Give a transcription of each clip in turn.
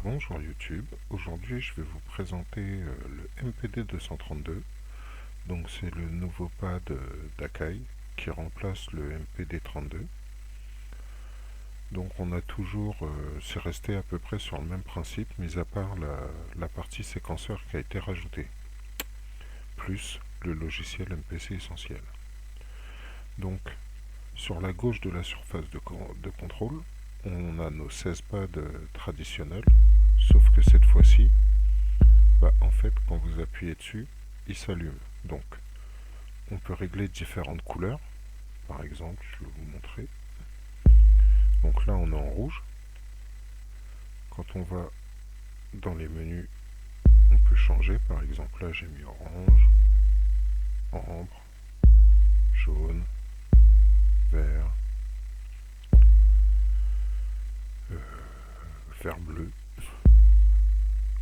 Bonjour YouTube, aujourd'hui je vais vous présenter le MPD 232. Donc c'est le nouveau pad d'Akai qui remplace le MPD 32. Donc on a toujours, c'est resté à peu près sur le même principe, mis à part la partie séquenceur qui a été rajoutée, plus le logiciel MPC essentiel. Donc sur la gauche de la surface de contrôle, on a nos 16 pads traditionnels, sauf que cette fois-ci, en fait, quand vous appuyez dessus, il s'allume. Donc, on peut régler différentes couleurs. Par exemple, je vais vous montrer. Donc là, on est en rouge. Quand on va dans les menus, on peut changer. Par exemple, là, j'ai mis orange, ambre, jaune, vert, vert bleu,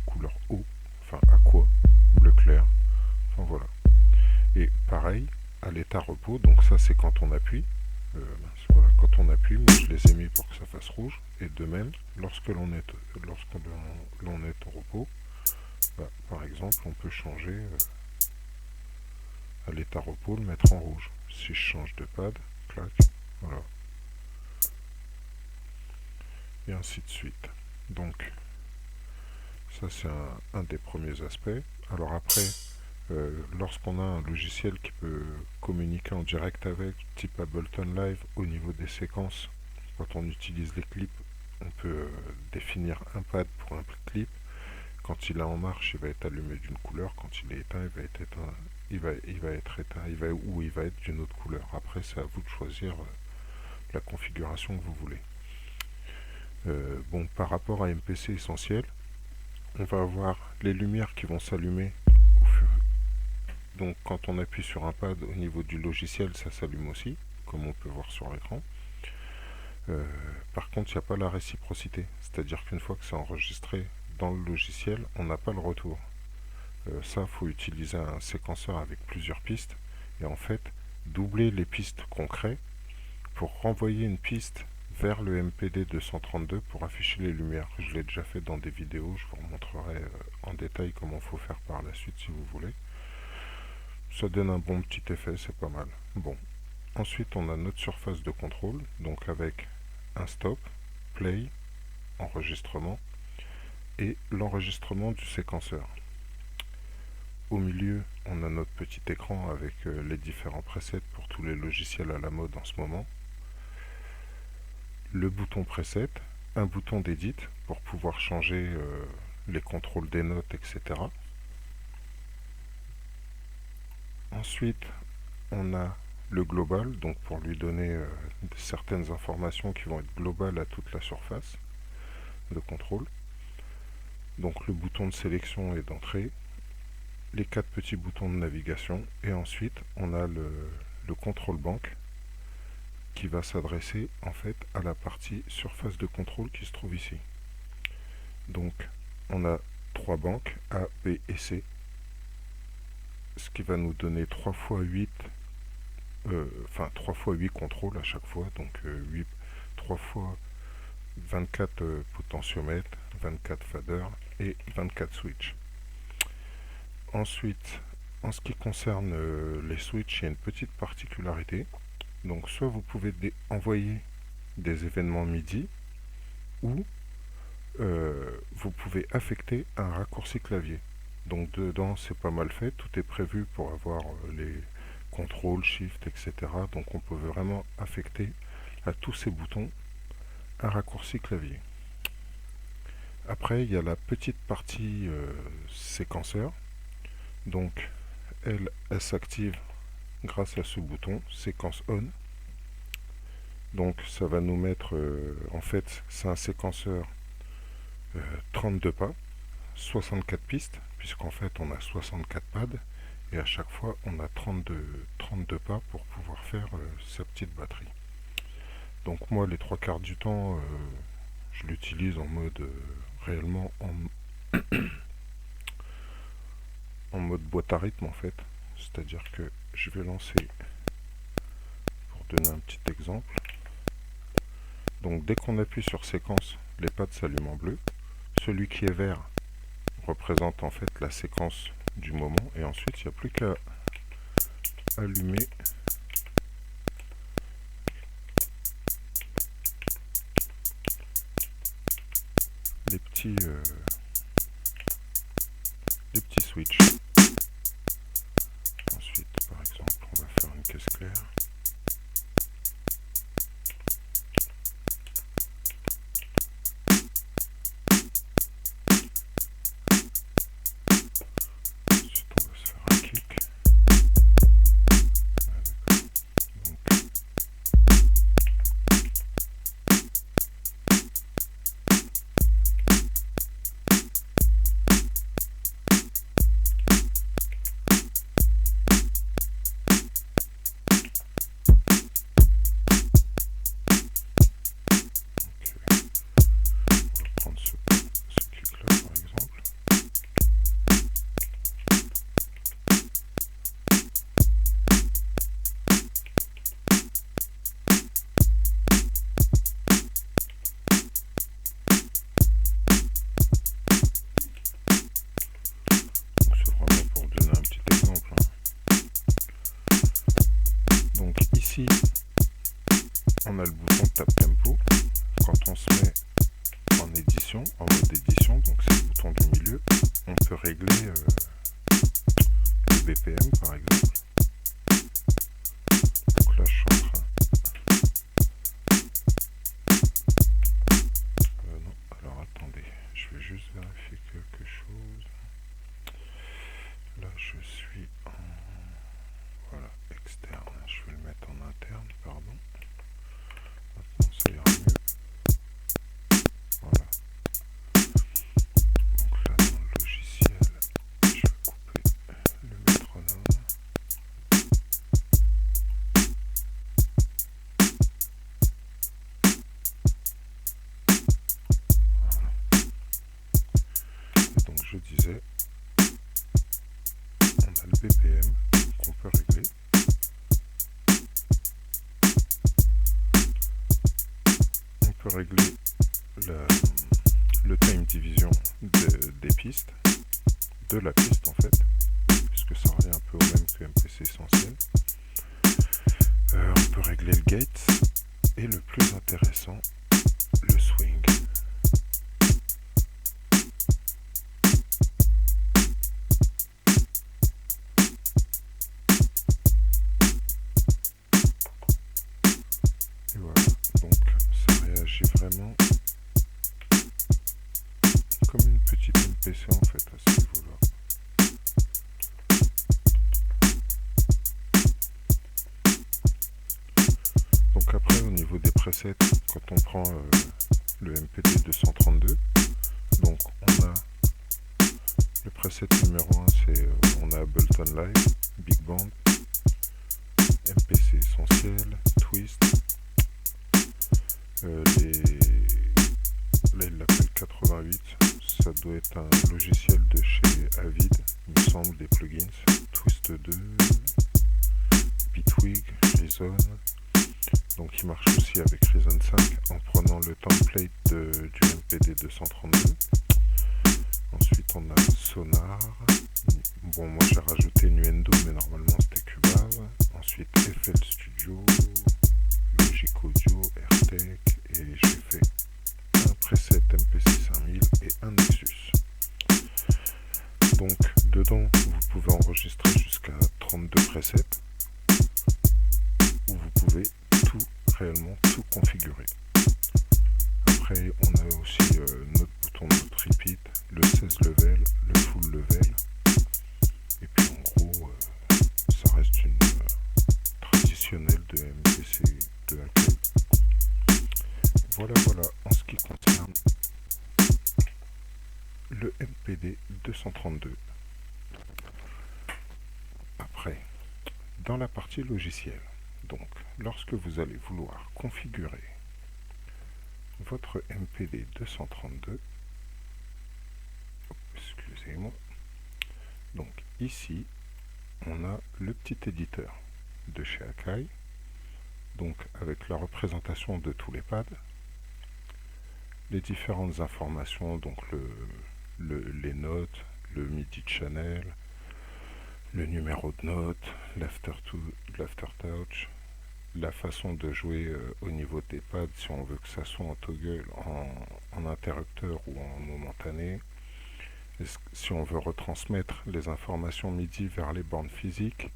couleur eau, enfin aqua, bleu clair. Enfin voilà. Et pareil, à l'état repos, donc ça c'est quand on appuie. Voilà, quand on appuie, moi je les ai mis pour que ça fasse rouge. Et de même, lorsque l'on est au repos, par exemple, on peut changer à l'état repos, le mettre en rouge. Si je change de pad, clac, voilà. Et ainsi de suite. Donc, ça c'est un des premiers aspects. Alors après, lorsqu'on a un logiciel qui peut communiquer en direct avec, type Ableton Live, au niveau des séquences, quand on utilise les clips, on peut définir un pad pour un clip. Quand il est en marche, il va être allumé d'une couleur. Quand il est éteint, il va être éteint. Il va être éteint. Il va être d'une autre couleur. Après, c'est à vous de choisir la configuration que vous voulez. Bon, par rapport à MPC essentiel, on va avoir les lumières qui vont s'allumer au fur. Donc, quand on appuie sur un pad au niveau du logiciel, ça s'allume aussi, comme on peut voir sur l'écran. Par contre, il n'y a pas la réciprocité. C'est-à-dire qu'une fois que c'est enregistré dans le logiciel, on n'a pas le retour. Ça, il faut utiliser un séquenceur avec plusieurs pistes. Et en fait, doubler les pistes qu'on crée pour renvoyer une piste vers le MPD 232 pour afficher les lumières. Je l'ai déjà fait dans des vidéos, je vous montrerai en détail comment il faut faire par la suite si vous voulez. Ça donne un bon petit effet, c'est pas mal. Bon, ensuite on a notre surface de contrôle, donc avec un stop, play, enregistrement et l'enregistrement du séquenceur. Au milieu, on a notre petit écran avec les différents presets pour tous les logiciels à la mode en ce moment. Le bouton preset, un bouton d'édit pour pouvoir changer les contrôles des notes, etc. Ensuite, on a le global, donc pour lui donner certaines informations qui vont être globales à toute la surface de contrôle. Donc le bouton de sélection et d'entrée, les 4 petits boutons de navigation, et ensuite on a le contrôle banque qui va s'adresser en fait à la partie surface de contrôle qui se trouve ici. Donc on a 3 banques A, B et C, ce qui va nous donner 3 fois 8 3 fois 8 contrôles à chaque fois, donc 3 fois 24 potentiomètres, 24 faders et 24 switches. Ensuite, en ce qui concerne les switches, il y a une petite particularité. Donc soit vous pouvez envoyer des événements MIDI, ou vous pouvez affecter un raccourci clavier. Donc dedans c'est pas mal fait, tout est prévu pour avoir les contrôle, shift, etc. Donc on peut vraiment affecter à tous ces boutons un raccourci clavier. Après il y a la petite partie séquenceur. Donc elle s'active grâce à ce bouton séquence on. Donc ça va nous mettre, en fait c'est un séquenceur 32 pas, 64 pistes, puisqu'en fait on a 64 pads, et à chaque fois on a 32 pas pour pouvoir faire sa petite batterie. Donc moi les 3/4 du temps je l'utilise en mode réellement en mode boîte à rythme en fait. C'est-à-dire que je vais lancer, pour donner un petit exemple. Donc dès qu'on appuie sur séquence, les pads s'allument en bleu. celui qui est vert représente en fait la séquence du moment, et ensuite il n'y a plus qu'à allumer les petits switches. Ensuite, par exemple, on va faire une caisse claire. Ensuite, on va se faire un kick. Prendre ce kick là par exemple. Donc c'est vraiment pour donner un petit exemple, hein. Donc ici on a le bouton Tap Tempo. Quand on se met en édition, en mode édition, donc c'est le bouton du milieu, on peut régler le BPM par exemple. Donc là je suis en train... non, alors attendez, je vais juste vérifier quelque chose. Là je suis en... Voilà, externe, je vais le mettre en interne, pardon. Maintenant ça ira mieux. Voilà. Donc là dans le logiciel, je vais couper le métronome. Voilà. Et donc je disais, on a le BPM qu'on peut régler. On peut régler le time division des pistes, de la piste en fait, puisque ça revient un peu au même que MPC Essentiel. On peut régler le gate et le plus intéressant, le swing. Et voilà, donc ça réagit vraiment comme une petite MPC en fait à ce niveau-là. Donc après au niveau des presets, quand on prend le MPD 232, donc on a le preset numéro 1, c'est on a Ableton Live, Big Band, MPC Essentiel, Twist, là il l'appelle 88, ça doit être un logiciel de chez Avid, il me semble, des plugins, Twist 2, Bitwig, Reason, donc il marche aussi avec Reason 5 en prenant le template du MPD 232. Ensuite on a Sonar, bon moi j'ai rajouté Nuendo mais normalement c'était Cubase, ensuite FL Studio, Logic Audio, AirTech, et j'ai fait un preset MPC 5000 et un Nexus. Donc dedans vous pouvez enregistrer jusqu'à 32 presets, où vous pouvez réellement tout configurer. Après on a aussi notre bouton de repeat, le 16 level, le full level, et puis en gros ça reste une traditionnelle de MPC de Apple. Voilà en ce qui concerne le MPD 232. Après, dans la partie logicielle, donc lorsque vous allez vouloir configurer votre MPD 232, excusez-moi, donc ici on a le petit éditeur de chez Akai, donc avec la représentation de tous les pads, les différentes informations, donc les notes, le MIDI channel, le numéro de note, l'aftertouch, la façon de jouer au niveau des pads, si on veut que ça soit en toggle, en interrupteur ou en momentané. Si on veut retransmettre les informations MIDI vers les bornes physiques,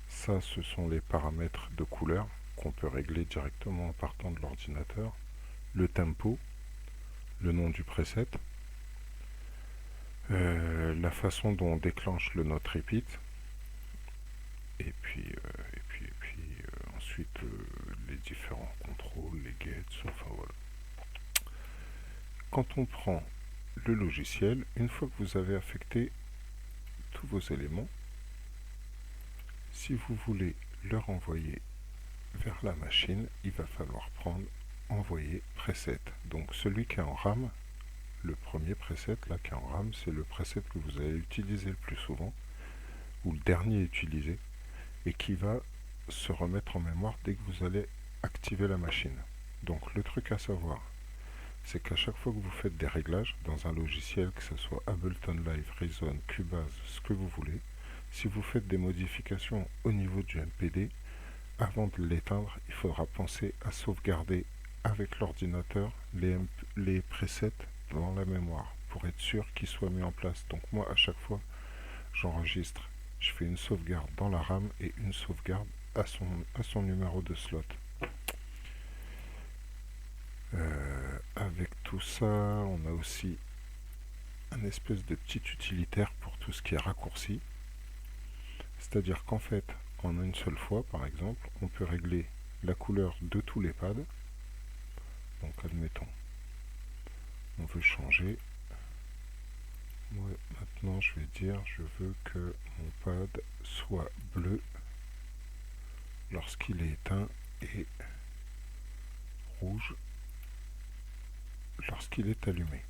ça ce sont les paramètres de couleur qu'on peut régler directement en partant de l'ordinateur. Le tempo, le nom du preset, la façon dont on déclenche le note repeat, et puis ensuite les différents contrôles, les gates, enfin voilà. Quand on prend le logiciel, une fois que vous avez affecté tous vos éléments, si vous voulez le renvoyer vers la machine, il va falloir prendre envoyer preset. Donc celui qui est en RAM, le premier preset là qui est en RAM, c'est le preset que vous allez utiliser le plus souvent, ou le dernier utilisé, et qui va se remettre en mémoire dès que vous allez activer la machine. Donc le truc à savoir, c'est qu'à chaque fois que vous faites des réglages dans un logiciel, que ce soit Ableton Live, Reason, Cubase, ce que vous voulez, si vous faites des modifications au niveau du MPD, avant de l'éteindre, il faudra penser à sauvegarder avec l'ordinateur les presets dans la mémoire pour être sûr qu'ils soient mis en place. Donc moi, à chaque fois, j'enregistre, je fais une sauvegarde dans la RAM et une sauvegarde à son numéro de slot. Avec tout ça, on a aussi un espèce de petit utilitaire pour tout ce qui est raccourci. C'est-à-dire qu'en fait, en une seule fois, par exemple, on peut régler la couleur de tous les pads. Donc admettons, on veut changer. Moi, maintenant, je vais dire, je veux que mon pad soit bleu lorsqu'il est éteint et rouge lorsqu'il est allumé.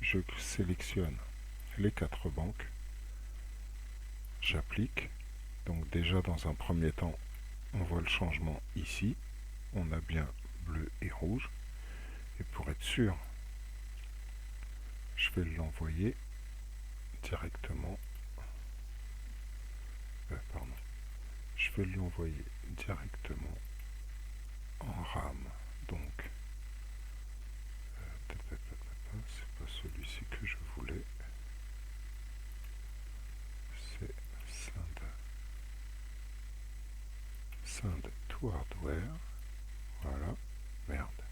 Je sélectionne les 4 banques, j'applique. Donc déjà dans un premier temps, on voit le changement ici. On a bien bleu et rouge. Et pour être sûr, je vais l'envoyer directement. Je vais lui envoyer directement en RAM. Donc, c'est pas celui-ci que je voulais. C'est Send to Hardware. Voilà. Merde.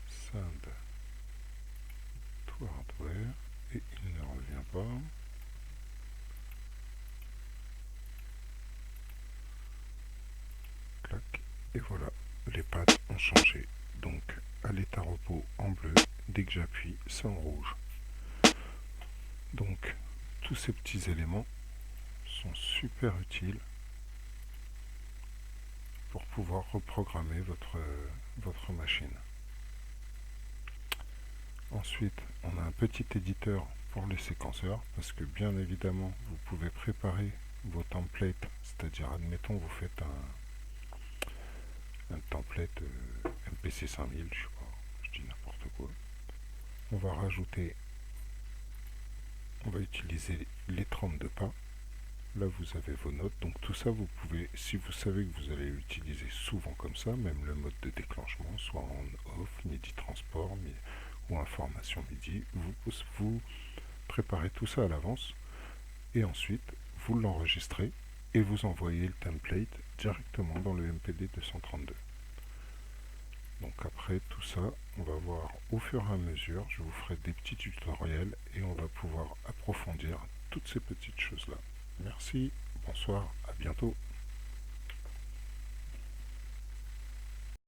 Send to Hardware. Et il ne revient pas. Clac. Et voilà. Les pads ont changé. Donc, à l'état repos en bleu. Dès que j'appuie, c'est en rouge. Donc, tous ces petits éléments sont super utiles pour pouvoir reprogrammer votre machine. Ensuite, on a un petit éditeur pour les séquenceurs, parce que bien évidemment, vous pouvez préparer vos templates, c'est-à-dire, admettons, vous faites un template MPC 5000, je sais pas, je dis n'importe quoi. On va rajouter, on va utiliser les 32 pas. Là, vous avez vos notes. Donc tout ça, vous pouvez, si vous savez que vous allez l'utiliser souvent comme ça, même le mode de déclenchement, soit en off, MIDI transport, ou information MIDI, vous préparez tout ça à l'avance et ensuite vous l'enregistrez et vous envoyez le template directement dans le MPD 232. Donc après tout ça, on va voir au fur et à mesure, je vous ferai des petits tutoriels et on va pouvoir approfondir toutes ces petites choses-là. Merci, bonsoir, à bientôt.